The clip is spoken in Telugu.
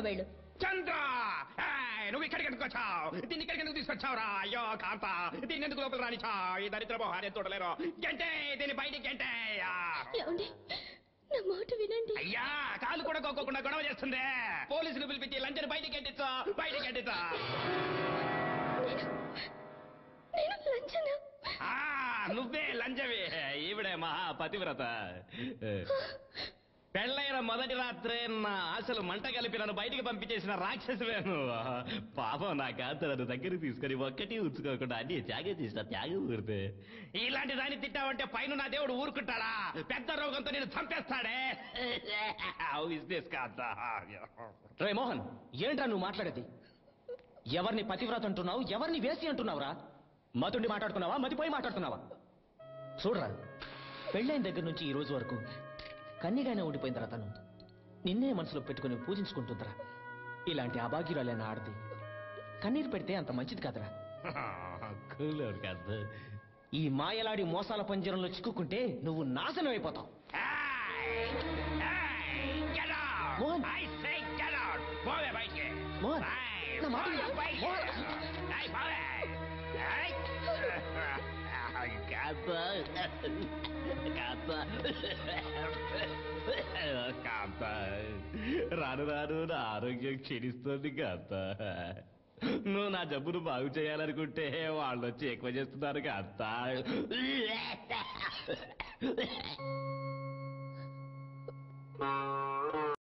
వెళ్ళు. చంద్ర నువ్వు ఇక్కడికి ఎందుకు వచ్చావు? దీన్ని ఇక్కడికి ఎందుకు తీసుకొచ్చావురా? అయ్యో కాంత, దీన్ని ఎందుకు లోపల రానిచ్చావు? ఈ దరిద్ర మొహాన్ని చూడలేరు. గంటే దీన్ని బయటికి గంటే. నా మాట వినండి. అయ్యా కాలు కూడా కోకోకుండా గొడవ చేస్తుంది. పోలీసులు పిలిపించి లంచని బయటికి గంటించా, బయటికి గంటించా. నువ్వే లంచవి. ఈవిడే మహా పతివ్రత. పెళ్ళైన మొదటి రాత్రే నా ఆశలు మంట కలిపి నన్ను బయటికి పంపించేసిన రాక్షసువేను. పాపం నా కాంత నన్ను దగ్గరికి తీసుకొని ఒక్కటి ఉంచుకోకుండా అన్ని త్యాగం చేసిన త్యాగం ఊరితే. ఇలాంటి దాన్ని తిట్టావంటే పైన నా దేవుడు ఊరుకుంటాడా? పెద్ద రోగంతో నేను చంపేస్తాడే. రే మోహన్, ఏంట్రా నువ్వు మాట్లాడేది? ఎవరిని పతివ్రత అంటున్నావు, ఎవరిని వేసి అంటున్నావురా? మతుండి మాట్లాడుతున్నావా, మతిపోయి మాట్లాడుతున్నావా? చూడరా, పెళ్ళైన దగ్గర నుంచి ఈ రోజు వరకు కన్నిగానే ఉండిపోయిందిరా తను. నిన్నే మనసులో పెట్టుకుని పూజించుకుంటుందిరా. ఇలాంటి అభాగ్యురాలైన ఆడది కన్నీరు పెడితే అంత మంచిది కాదురా. ఈ మాయలాడి మోసాల పంజరంలో చిక్కుకుంటే నువ్వు నాశనం అయిపోతావు. మోహన్, మోహన్, నా మాట విను. కాంత, రాను రాను నా ఆరోగ్యం క్షీణిస్తుంది కాంత. నువ్వు నా జబ్బును బాగు చేయాలనుకుంటే వాళ్ళు వచ్చి ఎక్కువ చేస్తున్నారు కాంత.